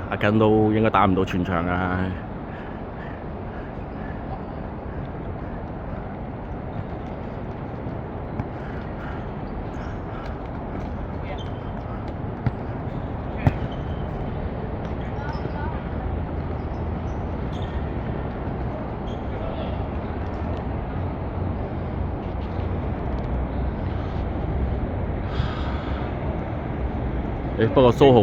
阿根都應該打唔到全場啊！不過蘇豪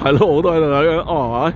係咯，我都喺度睇緊，哦，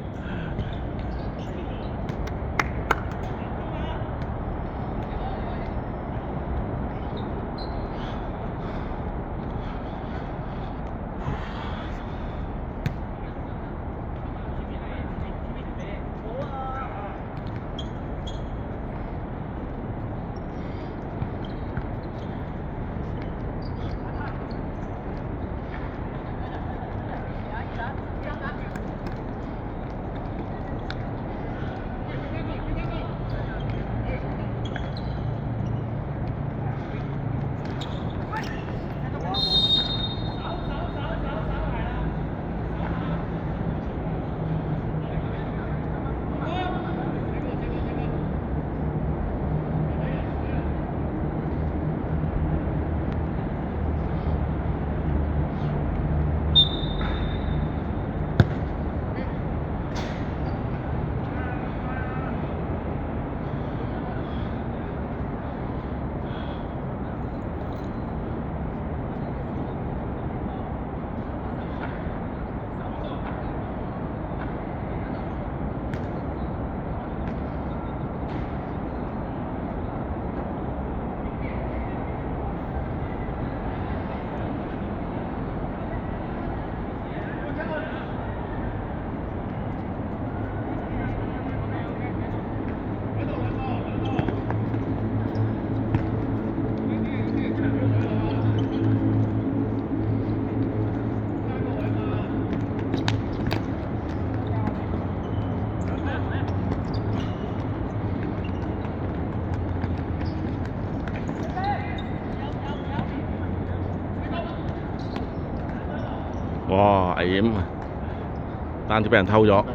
哇，危險啊！單止俾人偷咗。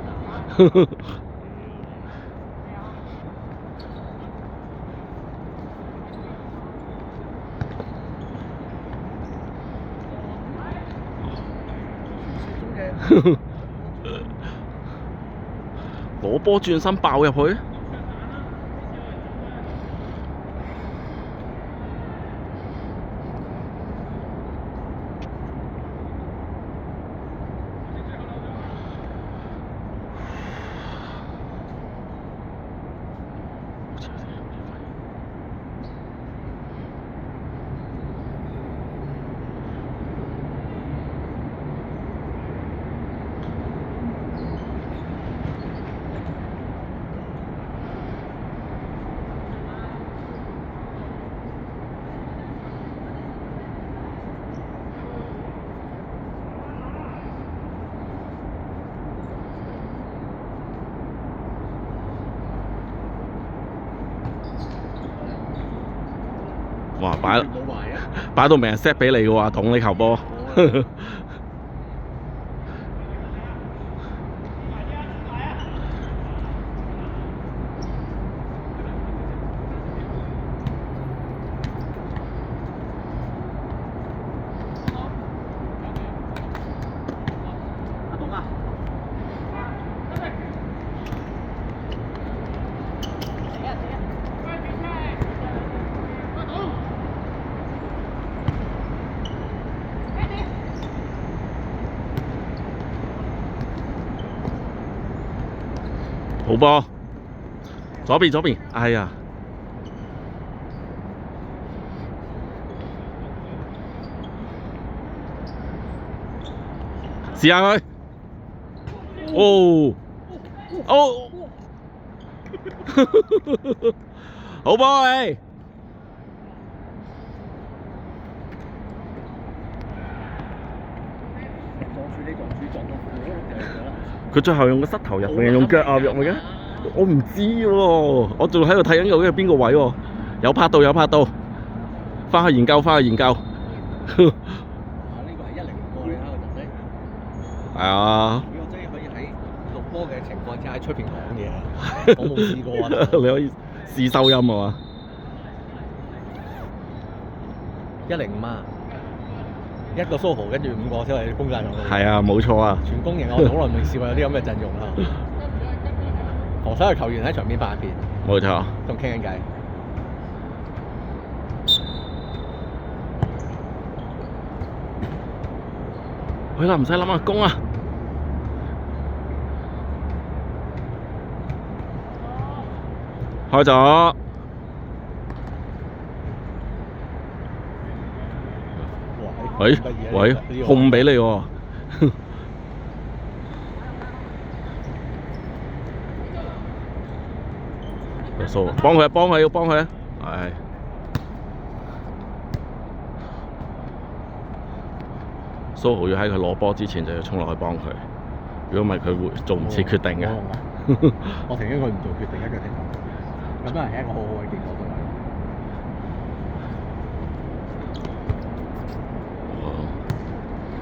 攞波轉身爆入去。哇！擺到明係 set 俾你嘅喎，捅呢球波。好波，左邊，哎呀！試下佢，哦，好波你！佢最後用個膝頭入嘅，用腳壓入嘅，我唔知喎，我仲喺度睇緊究竟係邊個位喎，有拍到，翻去研究。係啊，如果真係可以喺錄波嘅情況之下喺出邊講嘢啊，我冇試過啊。你可以試收音啊嘛。 105啊，一個蘇豪跟住5個先係攻晒上去。係啊，冇錯啊。全攻型我哋好耐未試過有啲咁嘅陣容啦。同所有球員喺場邊拍片，冇錯。仲傾緊偈。去啦，唔使諗啊，攻啊！開咗。喂喂，控俾你喎。數，幫佢，幫佢，要幫佢啊！係。蘇豪要喺佢攞波之前就要衝落去幫佢，如果唔係佢會做唔切決定嘅。我停咗佢唔做決定，一腳踢咁都係一個好好嘅結果。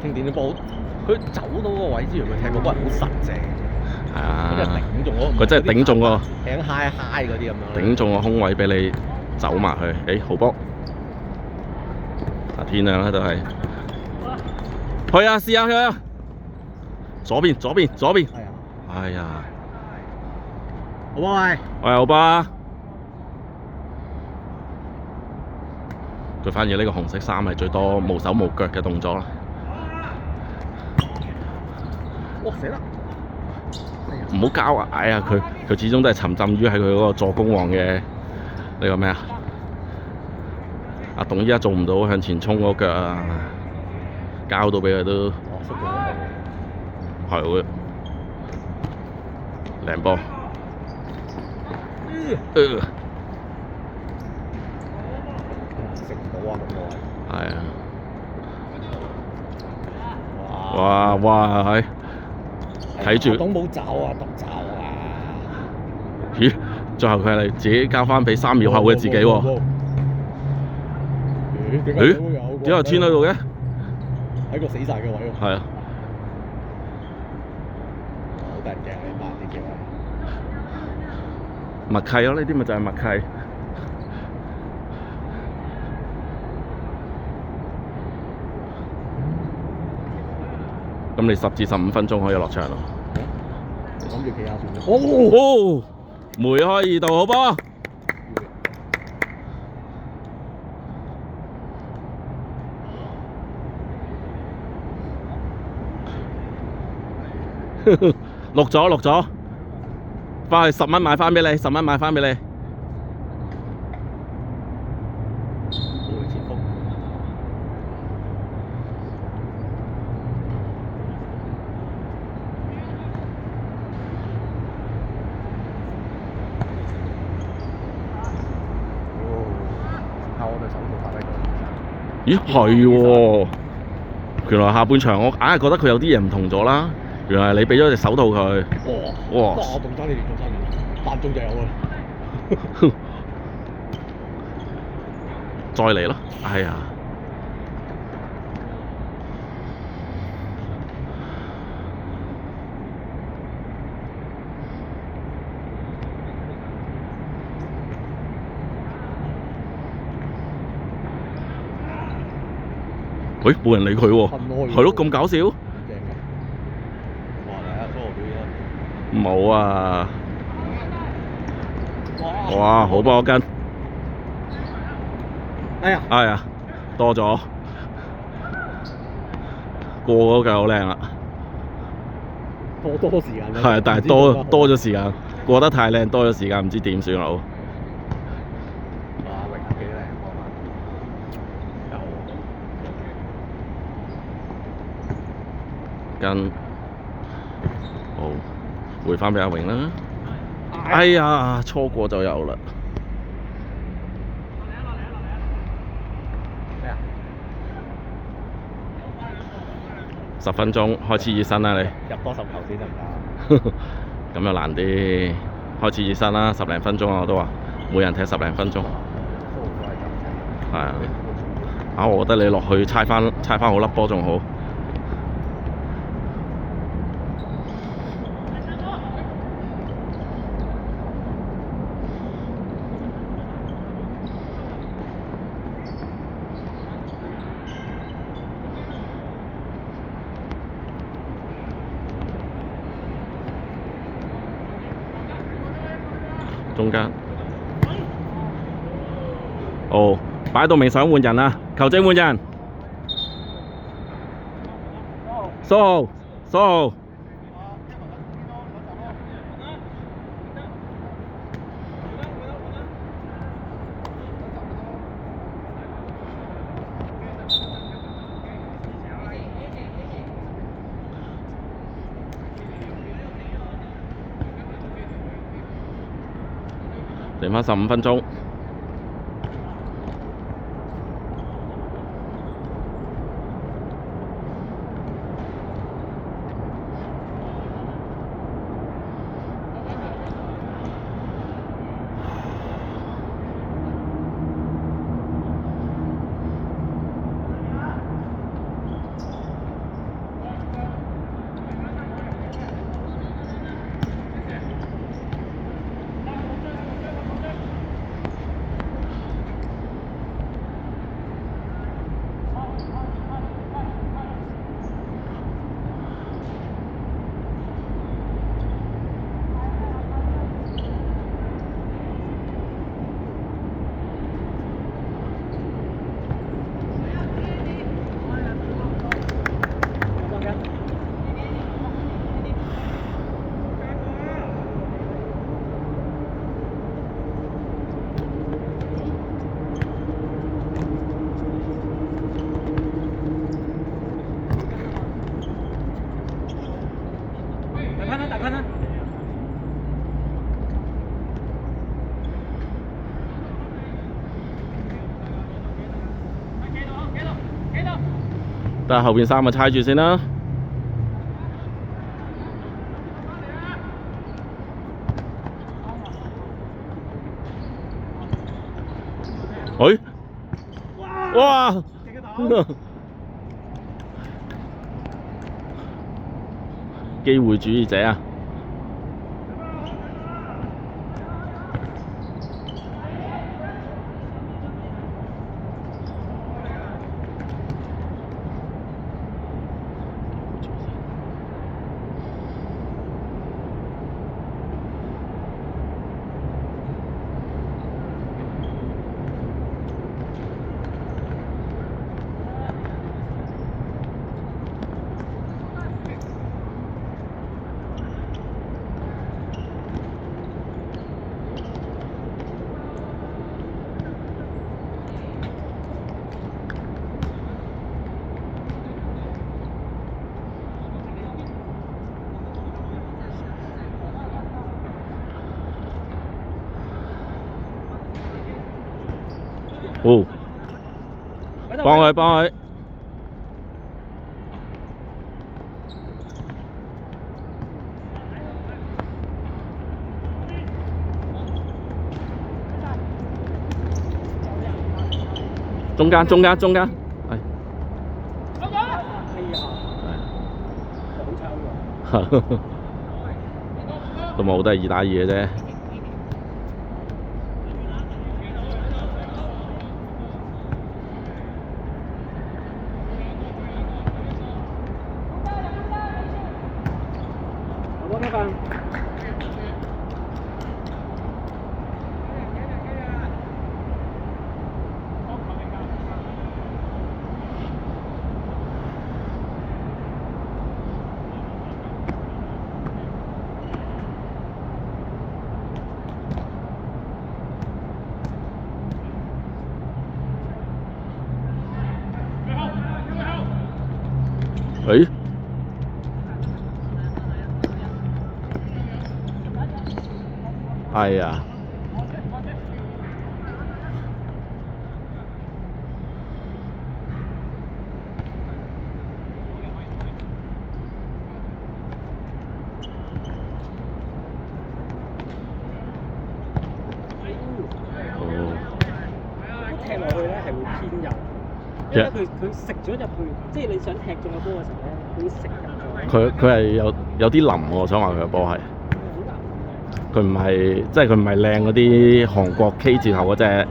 經典啲波，佢走到個位之餘，佢踢個波係好實淨。係啊，佢真係頂中嗰，佢真係頂中個頂嗨嗰啲咁樣。頂中個空位俾你走埋去，好波！啊天亮啦都係。去啊！試下去啊！左邊。係啊！哎呀！好波喂！喂，好波啊！佢反而呢個紅色衫係最多無手無腳嘅動作啦。哇！死啦！唔好交啊！哎呀，佢始終都係沉浸於喺佢嗰個助攻王嘅呢個咩啊？阿董依家做唔到向前衝嗰腳啊！交到俾佢都係會靚波。食唔到啊！咁耐。係啊！哇！係睇住。董冇走啊！獨走啊！咦？最後佢係自己交翻俾3秒後嘅自己喎。咦？點解天喺度嘅？喺個死晒嘅位喎。係啊。好得人驚你拍啲叫默契咯，呢啲咪就係默契。咁你10至15分鐘可以落場咯。諗住企下算。哦！梅開2度，好波！錄咗，翻去10蚊買翻俾你，10蚊買翻俾你。前鋒。靠我對手套發揮到。咦，係喎！原來下半場我硬係覺得佢有啲嘢唔同咗啦。原來你俾咗隻手套佢。哇！我動爭你連續3秒，8中就有啦。再嚟咯！哎呀！喂，冇人理佢喎。係咯，咁搞笑。冇啊！哇，好波跟！哎呀，多咗，過嗰腳好靚啦。多時間啦。係，但係多咗時間，過得太靚，多咗時間，唔知點算好。哇，泳幾靚跟，好，回翻俾阿榮啦。哎呀，錯過就有啦。10分鐘開始熱身啦，你入多10球先得唔得？咁又難啲，開始熱身啦，10零分鐘我都話，每人踢10零分鐘。係啊，我覺得你落去猜翻好粒波仲好。中間。哦，擺到明想換人啦，球證換人。蘇蘇。剩返15分鐘。但係後邊3個猜住先啦。喂！哇！機會主義者啊！哦，幫佢幫佢。中間中間中間，係。好臭喎！都冇，都係2打2嘅啫。誒，係啊，踢落去咧係會偏右，因為佢食咗入去，即係你想踢中個波嘅時候咧，佢會食入咗。佢係有啲腍喎，我想話佢個波係。佢唔係即係佢唔係靚嗰啲韓國 K 字頭嗰隻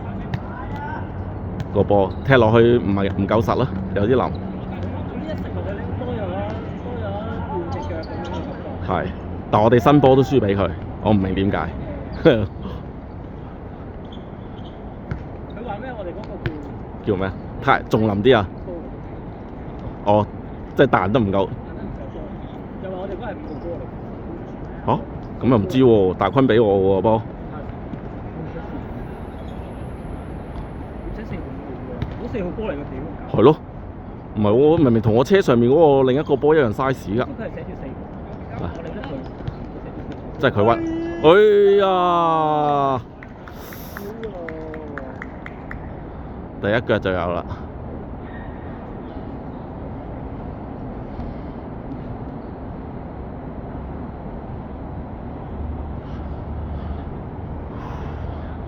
個波，踢落去唔夠實咯，有啲腍。咁一食落去咧，多咗換隻腳咁樣嘅感覺。係，但我哋新波都輸俾佢，我唔明點解。叫咩？太重臨啲啊！哦，即係彈得唔夠。又話我哋嗰係5號波嚟。嚇、咁又唔知喎，大坤俾我喎波。點解4號波喎？嗰4號波嚟嘅屌！係咯，唔係我明明同我車上面嗰個另一個波一樣 size 㗎。佢係寫住4號。我理得佢。即係佢屈。哎呀！第一腳就有啦。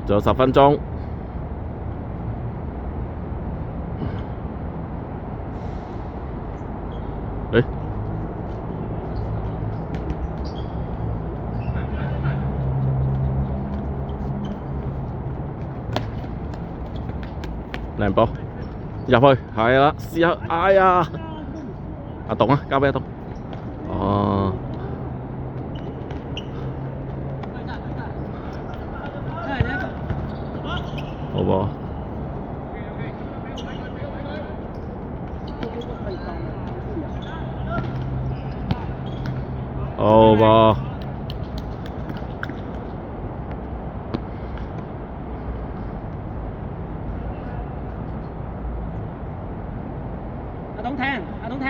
仲有10分鐘。誒，靚波入去，係啦，試下，哎呀，阿董啊，交俾阿董。哦，好噃。好噃。阿東聽。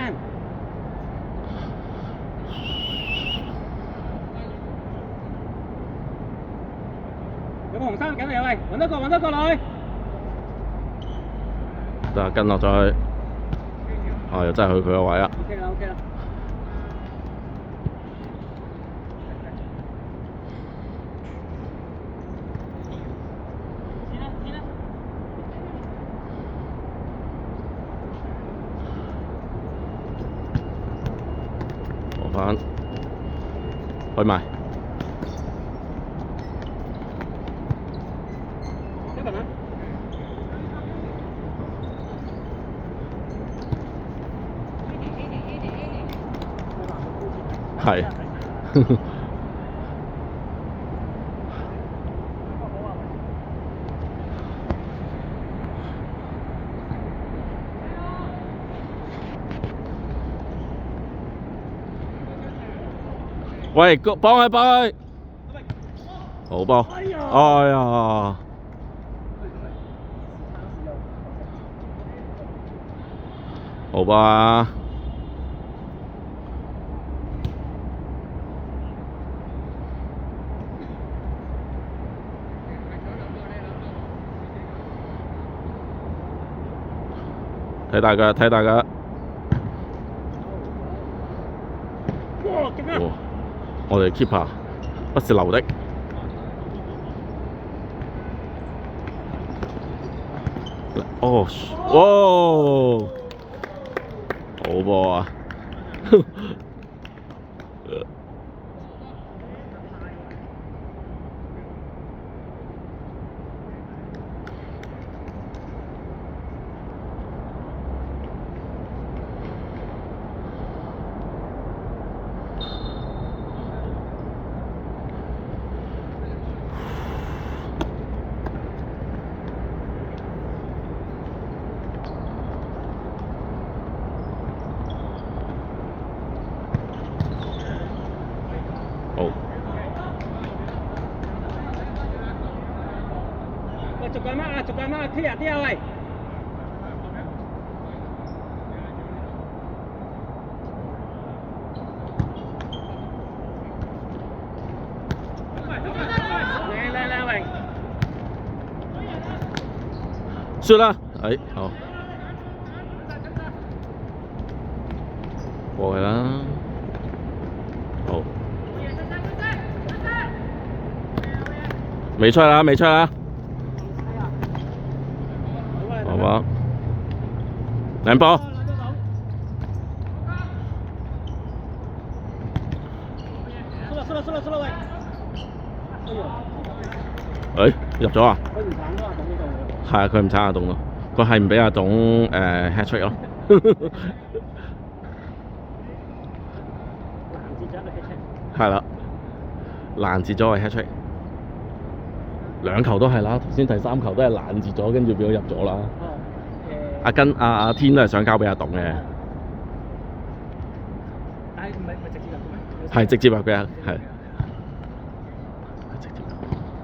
有個紅衫緊嚟啊喂，揾多個落去。得跟落咗去。又真係去佢個位啦。OK 啦。翻去埋。一個人。係。喂，幫佢，好波，哎呀，好吧，睇大家，哇！我哋 keeper 不是流的。哦，哇！好波啊！好。喂，逐個乜 clear 啲啊喂！靚榮。輸啦，好。過去啦。好。未出啦。好吧。靚波。輸啦喂！入咗啊？佢唔鏟阿董呢度。係啊，佢唔鏟阿董咯，佢係唔俾阿董hat trick 咯。係啦，攔截咗個 hat trick， 兩球都係啦，頭先第3球都係攔截咗，跟住變咗入咗啦。阿天都係想交俾阿董嘅，但係唔係直接入嘅咩？係直接入嘅，係。直接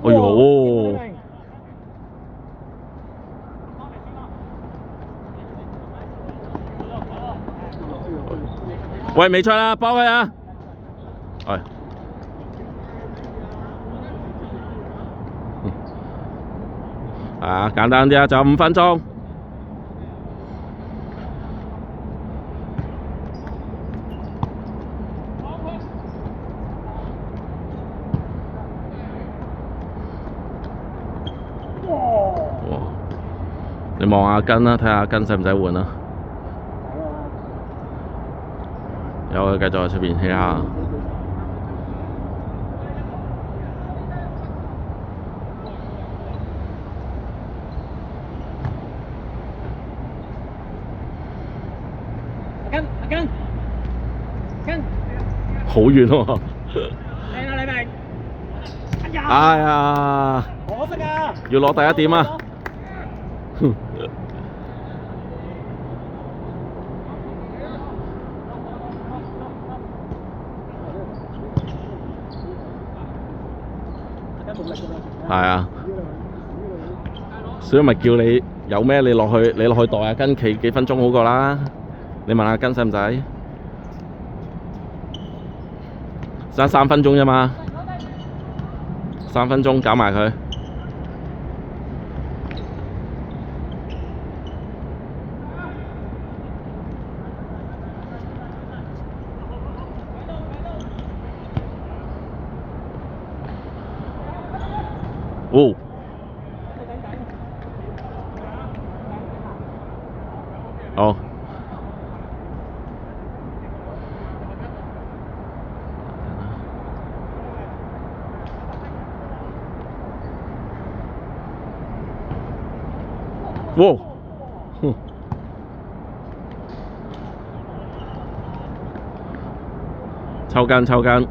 入。哎呦！喂，未出啦，幫佢啊！係。啊，簡單啲啊，就5分鐘。哇！你望下根啦，睇下根使唔使換啊？有啊，繼續喺出邊 hea 下。阿根，好遠喎！靚啊，李明！哎呀！可惜啊！要攞第一點啊！係啊，所以咪叫你有咩你落去代阿根企幾分鐘好過啦。你問阿根使唔使？爭3分鐘啫嘛，3分鐘搞埋佢。哦。好。哇！抽筋。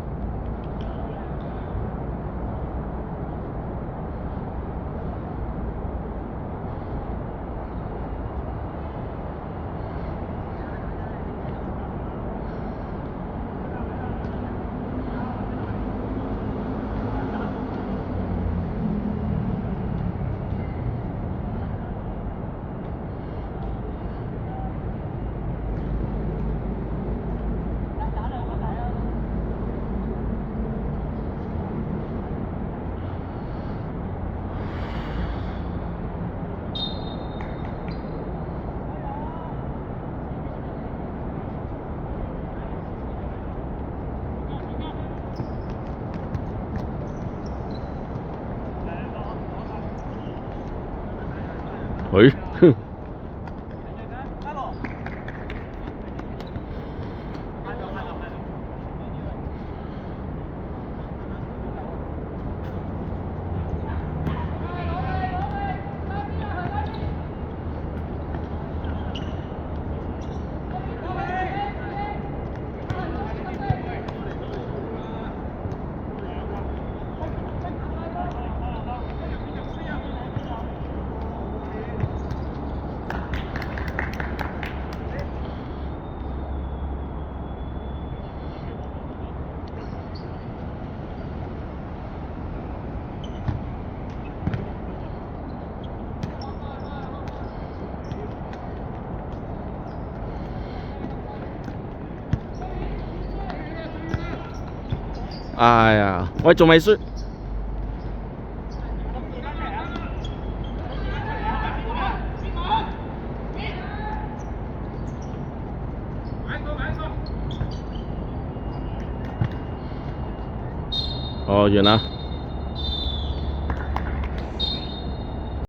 喂，哎呀，喂，仲未輸。哦，完啦。